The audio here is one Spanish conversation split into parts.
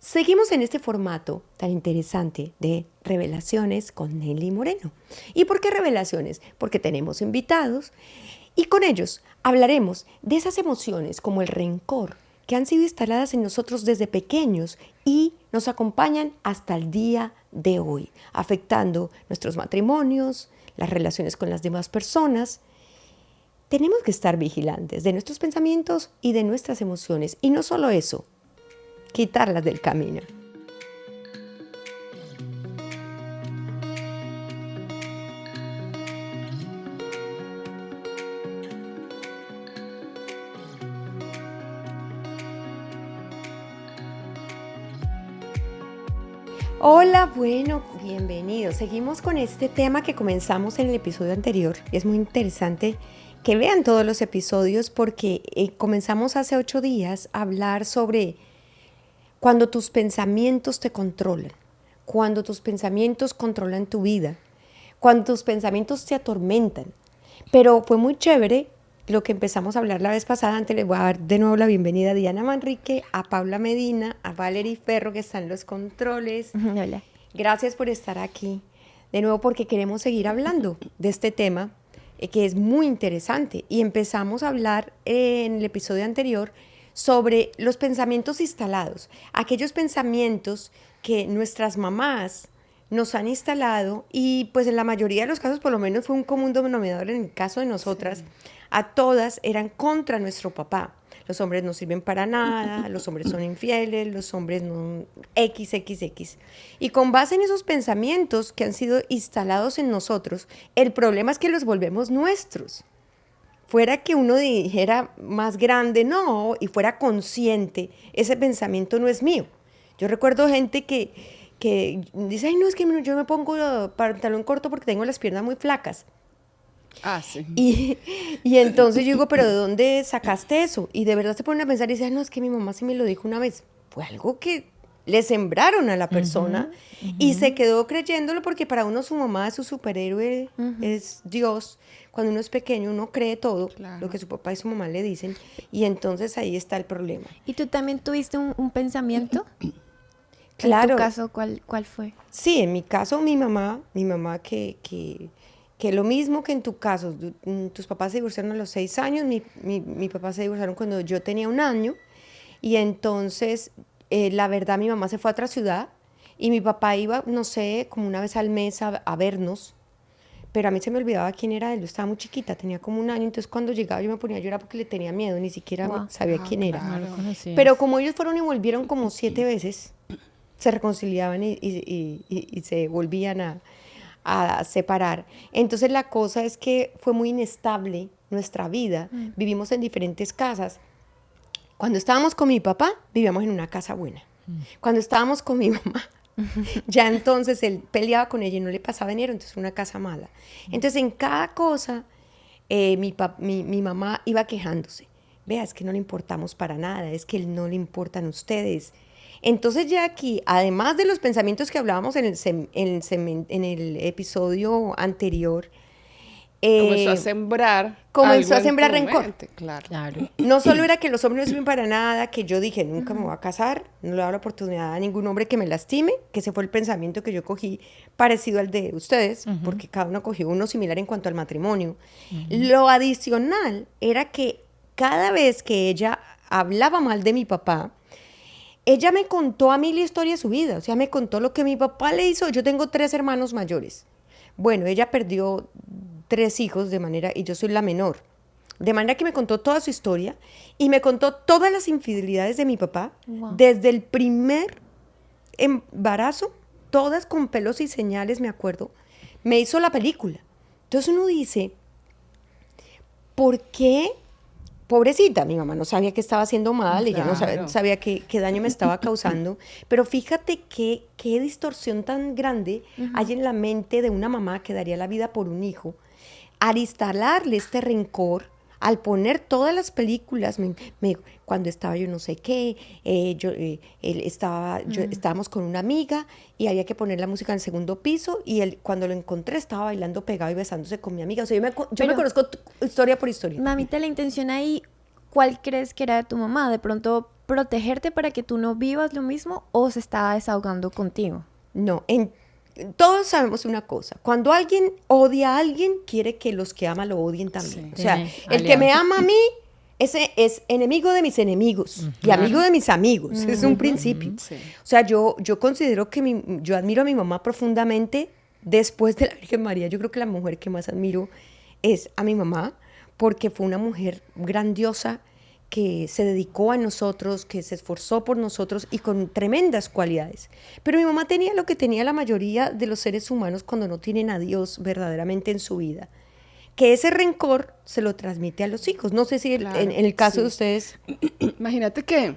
Seguimos en este formato tan interesante de revelaciones con Nelly Moreno. ¿Y por qué revelaciones? Porque tenemos invitados y con ellos hablaremos de esas emociones como el rencor que han sido instaladas en nosotros desde pequeños y nos acompañan hasta el día de hoy, afectando nuestros matrimonios, las relaciones con las demás personas. Tenemos que estar vigilantes de nuestros pensamientos y de nuestras emociones. Y no solo eso, quitarlas del camino. Hola, bueno, bienvenidos. Seguimos con este tema que comenzamos en el episodio anterior. Es muy interesante que vean todos los episodios porque comenzamos hace 8 días a hablar sobre cuando tus pensamientos te controlan, cuando tus pensamientos controlan tu vida, cuando tus pensamientos te atormentan. Pero fue muy chévere lo que empezamos a hablar la vez pasada. Antes les voy a dar de nuevo la bienvenida a Diana Manrique, a Paula Medina, a Valerie Ferro, que están en los controles. Hola. Gracias por estar aquí. De nuevo porque queremos seguir hablando de este tema que es muy interesante. Y empezamos a hablar en el episodio anterior sobre los pensamientos instalados, aquellos pensamientos que nuestras mamás nos han instalado y pues en la mayoría de los casos, por lo menos fue un común denominador en el caso de nosotras, sí. A todas eran contra nuestro papá. Los hombres no sirven para nada, los hombres son infieles, los hombres no... XXX. Y con base en esos pensamientos que han sido instalados en nosotros, el problema es que los volvemos nuestros. Fuera que uno dijera más grande, no, y fuera consciente, ese pensamiento no es mío. Yo recuerdo gente que dice, ay, no, es que yo me pongo pantalón corto porque tengo las piernas muy flacas. Ah, sí. Y entonces yo digo, pero ¿de dónde sacaste eso? Y de verdad se ponen a pensar y dicen, no, es que mi mamá sí me lo dijo una vez. Fue algo que le sembraron a la persona y se quedó creyéndolo porque para uno su mamá es su superhéroe, es Dios. Cuando uno es pequeño uno cree todo, claro, lo que su papá y su mamá le dicen y entonces ahí está el problema. ¿Y tú también tuviste un pensamiento? Claro. ¿En tu caso cuál fue? Sí, en mi caso mi mamá que lo mismo que en tu caso, tus papás se divorciaron a los 6 años, mi papá se divorciaron cuando yo tenía 1 año y entonces la verdad mi mamá se fue a otra ciudad y mi papá iba, no sé, como una vez al mes a vernos, pero a mí se me olvidaba quién era él, yo estaba muy chiquita, tenía como 1 año, entonces cuando llegaba yo me ponía a llorar porque le tenía miedo, ni siquiera sabía quién era. Claro. Pero como ellos fueron y volvieron como 7 veces, se reconciliaban y se volvían a separar. Entonces la cosa es que fue muy inestable nuestra vida, vivimos en diferentes casas. Cuando estábamos con mi papá, vivíamos en una casa buena. Cuando estábamos con mi mamá, ya entonces él peleaba con ella y no le pasaba dinero, entonces una casa mala. Entonces en cada cosa mi mamá iba quejándose. Vea, es que no le importamos para nada, es que no le importan ustedes. Entonces ya aquí, además de los pensamientos que hablábamos en el episodio anterior, comenzó a sembrar rencor. Claro. No solo era que los hombres no sirven para nada, que yo dije, nunca me voy a casar, no le doy la oportunidad a ningún hombre que me lastime, que ese fue el pensamiento que yo cogí parecido al de ustedes, porque cada uno cogió uno similar en cuanto al matrimonio. Lo adicional era que cada vez que ella hablaba mal de mi papá, ella me contó a mí la historia de su vida, o sea, me contó lo que mi papá le hizo. Yo tengo 3 hermanos mayores. Bueno, ella perdió 3 hijos y yo soy la menor. De manera que me contó toda su historia y me contó todas las infidelidades de mi papá, desde el primer embarazo, todas con pelos y señales, me acuerdo. Me hizo la película. Entonces uno dice, ¿por qué? Pobrecita, mi mamá no sabía que estaba haciendo mal, ella no sabía qué daño me estaba causando, pero fíjate qué distorsión tan grande hay en la mente de una mamá que daría la vida por un hijo, al instalarle este rencor, al poner todas las películas, cuando estaba yo no sé qué, estábamos con una amiga y había que poner la música en el segundo piso y él, cuando lo encontré estaba bailando pegado y besándose con mi amiga. O sea, yo me conozco historia por historia. Mamita, la intención ahí, ¿cuál crees que era de tu mamá? De pronto protegerte para que tú no vivas lo mismo o se estaba desahogando contigo? No, todos sabemos una cosa. Cuando alguien odia a alguien, quiere que los que ama lo odien también. Sí. O sea, Tiene el que me ama a mí, ese es enemigo de mis enemigos y amigo de mis amigos. Es un principio. Sí. O sea, yo considero que yo admiro a mi mamá profundamente después de la Virgen María. Yo creo que la mujer que más admiro es a mi mamá, porque fue una mujer grandiosa que se dedicó a nosotros, que se esforzó por nosotros y con tremendas cualidades. Pero mi mamá tenía lo que tenía la mayoría de los seres humanos cuando no tienen a Dios verdaderamente en su vida, que ese rencor se lo transmite a los hijos. No sé si Claro, en el caso sí. de ustedes... Imagínate que,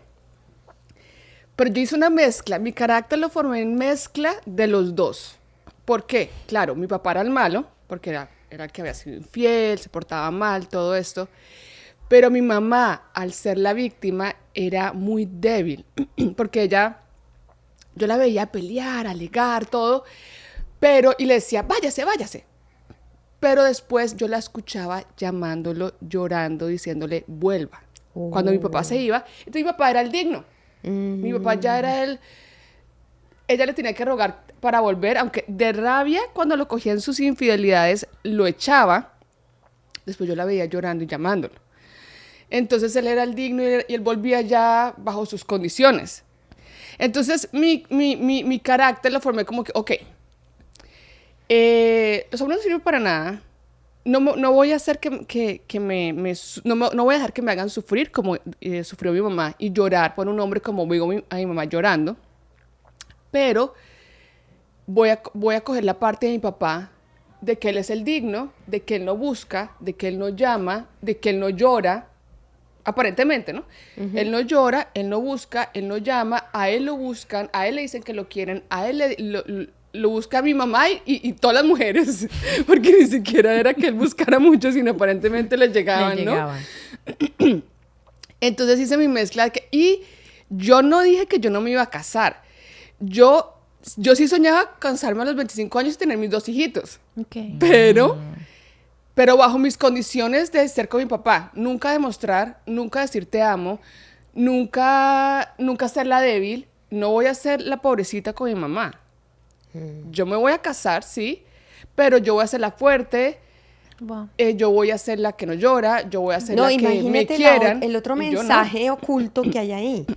pero yo hice una mezcla, mi carácter lo formé en mezcla de los dos. ¿Por qué? Claro, mi papá era el malo, porque era el que había sido infiel, se portaba mal, todo esto. Pero mi mamá, al ser la víctima, era muy débil, porque yo la veía pelear, alegar, todo, y le decía, váyase, váyase. Pero después yo la escuchaba llamándolo, llorando, diciéndole, vuelva. Cuando mi papá se iba, entonces mi papá era el digno. Mi papá ya era ella le tenía que rogar para volver, aunque de rabia, cuando lo cogía en sus infidelidades, lo echaba. Después yo la veía llorando y llamándolo. Entonces él era el digno y él volvía ya bajo sus condiciones. Entonces mi carácter lo formé como que, ok, los hombres no sirven para nada. No voy a hacer no voy a dejar que me hagan sufrir como sufrió mi mamá y llorar por un hombre como digo a mi mamá llorando. Pero voy a coger la parte de mi papá de que él es el digno, de que él no busca, de que él no llama, de que él no llora. Aparentemente, ¿no? Uh-huh. Él no llora, él no busca, él no llama, a él lo buscan, a él le dicen que lo quieren, a él lo busca mi mamá y todas las mujeres, porque ni siquiera era que él buscara mucho, sino aparentemente les llegaban, ¿no? Entonces hice mi mezcla y yo no dije que yo no me iba a casar. Yo sí soñaba casarme a los 25 años y tener mis 2 hijitos. Okay. Pero bajo mis condiciones de ser con mi papá, nunca demostrar, nunca decir te amo, nunca ser la débil, no voy a ser la pobrecita con mi mamá. Yo me voy a casar, sí, pero yo voy a ser la fuerte, wow. Yo voy a ser la que no llora, yo voy a ser la que me quieran. El otro mensaje oculto que hay ahí,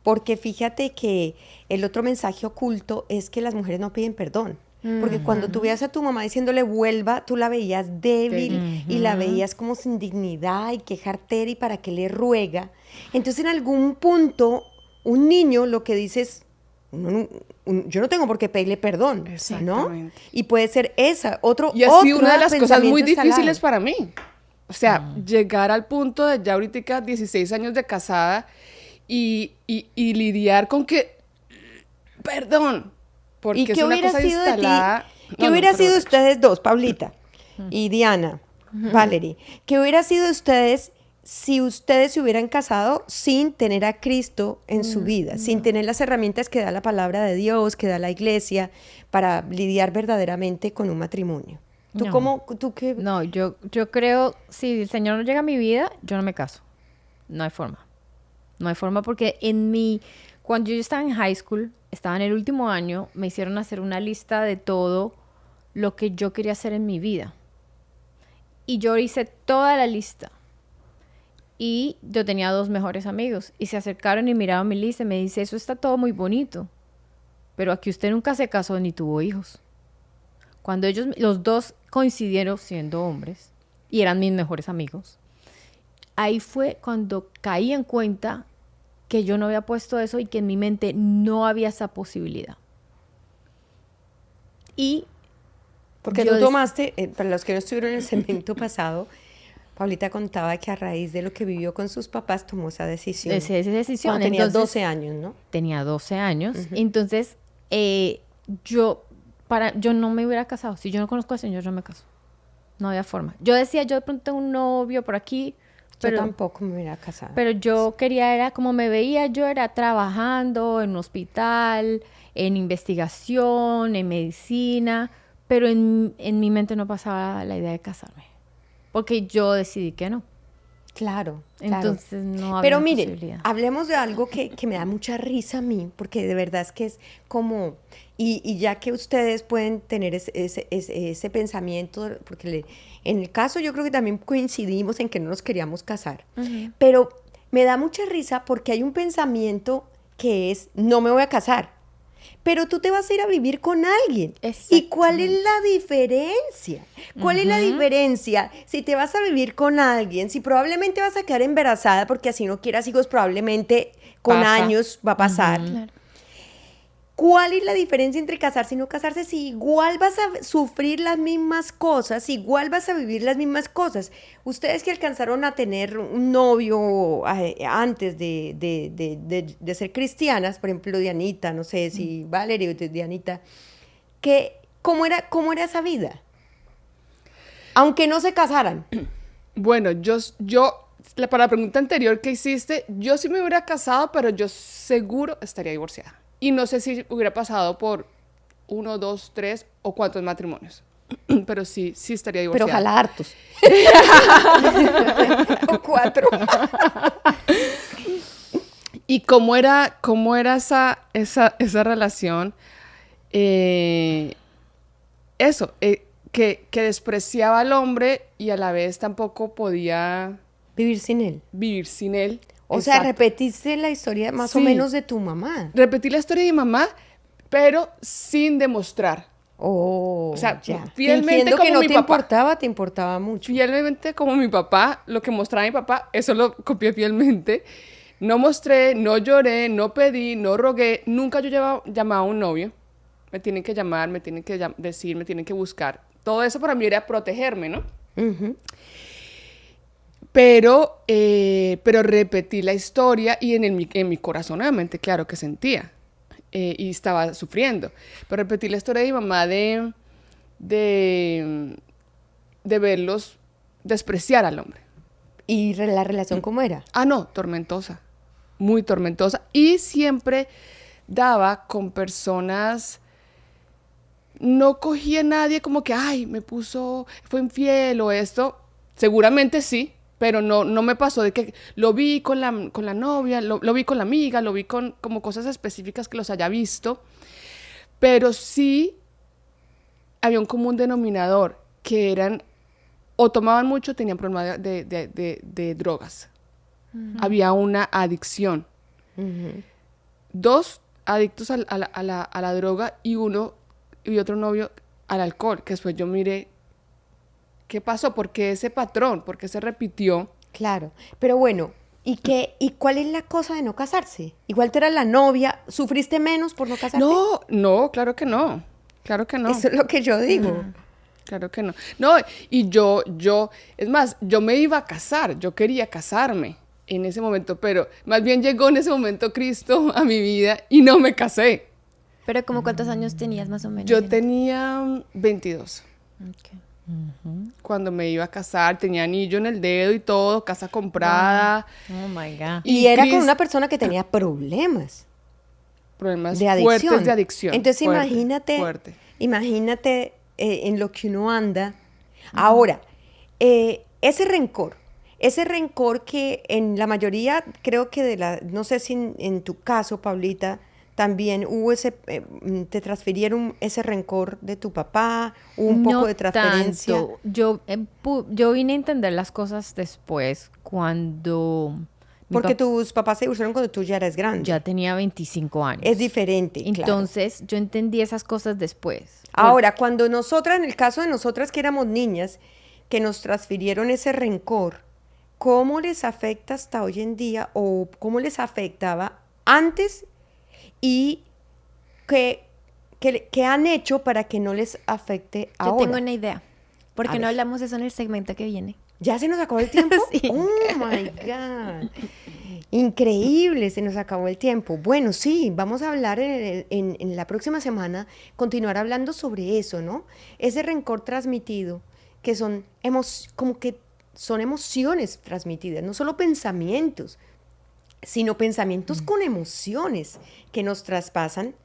porque fíjate que el otro mensaje oculto es que las mujeres no piden perdón. Porque cuando tú veías a tu mamá diciéndole vuelva, tú la veías débil y la veías como sin dignidad y quejartera y para qué le ruega. Entonces en algún punto un niño lo que dice es, yo no tengo por qué pedirle perdón, ¿no? Y puede ser otro. Y ha sido una de las cosas muy difíciles para mí. O sea, llegar al punto de ya ahorita 16 años de casada y lidiar con que, perdón, porque ¿y qué es una hubiera cosa sido instalada. de ti? ¿Qué hubiera sido de ustedes dos, Paulita y Diana, Valerie? ¿Qué hubiera sido de ustedes si ustedes se hubieran casado sin tener a Cristo en su vida, sin tener las herramientas que da la palabra de Dios, que da la iglesia, para lidiar verdaderamente con un matrimonio? ¿Tú qué? No, yo creo, si el Señor no llega a mi vida, yo no me caso. No hay forma. No hay forma porque cuando yo estaba en high school, estaba en el último año, me hicieron hacer una lista de todo lo que yo quería hacer en mi vida. Y yo hice toda la lista. Y yo tenía 2 mejores amigos. Y se acercaron y miraban mi lista y me dice, eso está todo muy bonito. Pero aquí usted nunca se casó ni tuvo hijos. Cuando los 2 coincidieron siendo hombres y eran mis mejores amigos, ahí fue cuando caí en cuenta que yo no había puesto eso y que en mi mente no había esa posibilidad. Y porque tú tomaste, para los que no estuvieron en el segmento pasado, Paulita contaba que a raíz de lo que vivió con sus papás tomó esa decisión. Esa decisión. Cuando tenía 12 años, ¿no? Tenía 12 años. Entonces, yo no me hubiera casado. Si yo no conozco al Señor, yo no me caso. No había forma. Yo decía, yo de pronto tengo un novio por aquí. Pero yo tampoco me hubiera casado. Pero yo quería, como me veía, yo era trabajando en un hospital, en investigación, en medicina, pero en mi mente no pasaba la idea de casarme. Porque yo decidí que no. Claro, claro. Entonces no había Pero miren, posibilidad. hablemos de algo que me da mucha risa a mí, porque de verdad es que es como, y ya que ustedes pueden tener ese pensamiento, porque en el caso yo creo que también coincidimos en que no nos queríamos casar, pero me da mucha risa porque hay un pensamiento que es, no me voy a casar, pero tú te vas a ir a vivir con alguien. ¿Y cuál es la diferencia? ¿Cuál es la diferencia si te vas a vivir con alguien, si probablemente vas a quedar embarazada porque así no quieras hijos, probablemente con Pasa. años va a pasar? Claro. ¿Cuál es la diferencia entre casarse y no casarse? Si igual vas a sufrir las mismas cosas, igual vas a vivir las mismas cosas. Ustedes que alcanzaron a tener un novio antes de ser cristianas, por ejemplo, Dianita, no sé si Valerie o Dianita, ¿cómo era esa vida? Aunque no se casaran. Bueno, para la pregunta anterior que hiciste, yo sí me hubiera casado, pero yo seguro estaría divorciada. Y no sé si hubiera pasado por 1, 2, 3 o cuántos matrimonios. Pero sí estaría Pero divorciada. ojalá hartos. O 4. ¿Y cómo era esa relación? Que despreciaba al hombre y a la vez tampoco podía Vivir sin él. vivir sin él. O sea, Exacto. repetiste la historia más o Sí. menos de tu mamá. Repetí la historia de mi mamá, pero sin demostrar. Oh, O sea, ya. fielmente Fingiendo que como no mi te papá. te importaba mucho. Fielmente como mi papá, lo que mostraba mi papá, eso lo copié fielmente. No mostré, no lloré, no pedí, no rogué. Nunca yo llamaba a un novio. Me tienen que llamar, me tienen que decir, me tienen que buscar. Todo eso para mí era protegerme, ¿no? Ujú. Pero repetí la historia y en mi corazón obviamente, claro que sentía. Y estaba sufriendo. Pero repetí la historia de mi mamá de verlos despreciar al hombre. ¿Y la relación cómo era? Ah, no, tormentosa. Muy tormentosa. Y siempre daba con personas. No cogía a nadie como que, ay, fue infiel o esto. Seguramente sí, pero no me pasó de que lo vi con la novia, lo vi con la amiga, lo vi con como cosas específicas que los haya visto. Pero sí había un común denominador, que eran, o tomaban mucho, tenían problemas de drogas. Había una adicción. Ujú. 2 adictos a la droga y otro novio al alcohol, que después yo miré, ¿qué pasó? ¿Por qué ese patrón? ¿Por qué se repitió? Claro. Pero bueno, ¿y cuál es la cosa de no casarse? Igual tú eras la novia, ¿sufriste menos por no casarte? No, claro que no. Claro que no. Eso es lo que yo digo. Claro que no. No, y yo, es más, yo me iba a casar, yo quería casarme en ese momento, pero más bien llegó en ese momento Cristo a mi vida y no me casé. Pero como ¿cuántos años tenías más o menos? Yo tenía 22. Ok. Cuando me iba a casar, tenía anillo en el dedo y todo, casa comprada. Oh my God. Y era con Cris- una persona que tenía problemas Problemas de adicción. fuertes de adicción. Entonces Fuerte. imagínate en lo que uno anda. Ahora, ese rencor que en la mayoría, creo que no sé si en tu caso, Paulita, también hubo te transfirieron ese rencor de tu papá, hubo un poco No de transferencia. tanto. Yo vine a entender las cosas después, cuando mi Porque pap- tus papás se divorciaron cuando tú ya eras grande. ya tenía 25 años. Es diferente, claro. Entonces, yo entendí esas cosas después. Ahora, cuando nosotras, en el caso de nosotras que éramos niñas, que nos transfirieron ese rencor, ¿cómo les afecta hasta hoy en día o cómo les afectaba antes y qué han hecho para que no les afecte Yo ahora? tengo una idea. ¿Por A qué no ver. hablamos de eso en el segmento que viene? ¿Ya se nos acabó el tiempo? Sí. Oh my God. Increíble, se nos acabó el tiempo. Bueno, sí, vamos a hablar en la próxima semana, continuar hablando sobre eso, ¿no? Ese rencor transmitido, que son como que son emociones transmitidas, no solo pensamientos, sino pensamientos con emociones que nos traspasan,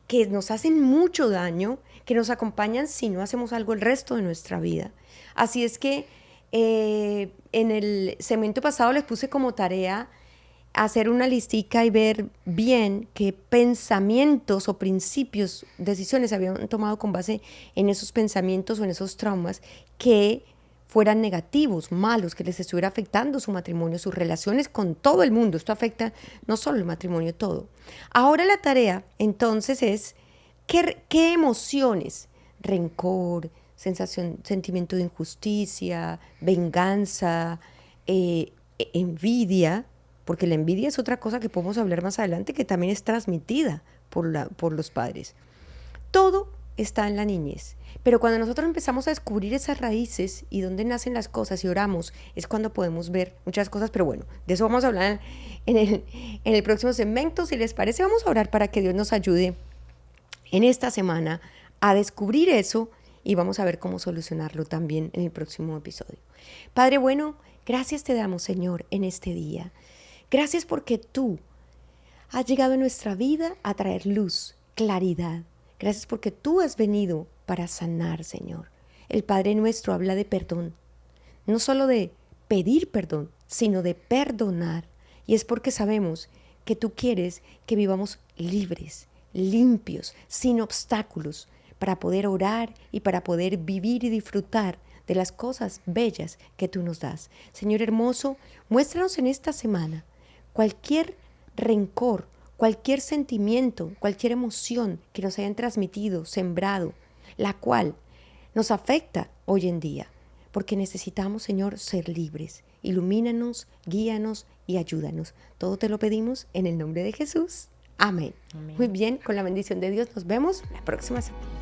que nos hacen mucho daño, que nos acompañan si no hacemos algo el resto de nuestra vida. Así es que En el segmento pasado les puse como tarea hacer una listica y ver bien qué pensamientos o principios, decisiones se habían tomado con base en esos pensamientos o en esos traumas que fueran negativos, malos, que les estuviera afectando su matrimonio, sus relaciones con todo el mundo. Esto afecta no solo el matrimonio, todo. Ahora la tarea entonces es qué emociones, rencor, sentimiento de injusticia, venganza, envidia, porque la envidia es otra cosa que podemos hablar más adelante, que también es transmitida por los padres. Todo está en la niñez, pero cuando nosotros empezamos a descubrir esas raíces y dónde nacen las cosas y oramos, es cuando podemos ver muchas cosas, pero bueno, de eso vamos a hablar en el próximo segmento. Si les parece, vamos a orar para que Dios nos ayude en esta semana a descubrir eso y vamos a ver cómo solucionarlo también en el próximo episodio. Padre bueno, gracias te damos, Señor, en este día. Gracias porque tú has llegado en nuestra vida a traer luz, claridad. Gracias porque tú has venido para sanar, Señor. El Padre nuestro habla de perdón, no solo de pedir perdón, sino de perdonar. Y es porque sabemos que tú quieres que vivamos libres, limpios, sin obstáculos, para poder orar y para poder vivir y disfrutar de las cosas bellas que tú nos das. Señor hermoso, muéstranos en esta semana cualquier rencor, cualquier sentimiento, cualquier emoción que nos hayan transmitido, sembrado, la cual nos afecta hoy en día, porque necesitamos, Señor, ser libres. Ilumínanos, guíanos y ayúdanos. Todo te lo pedimos en el nombre de Jesús. Amén. Muy bien, con la bendición de Dios nos vemos la próxima semana.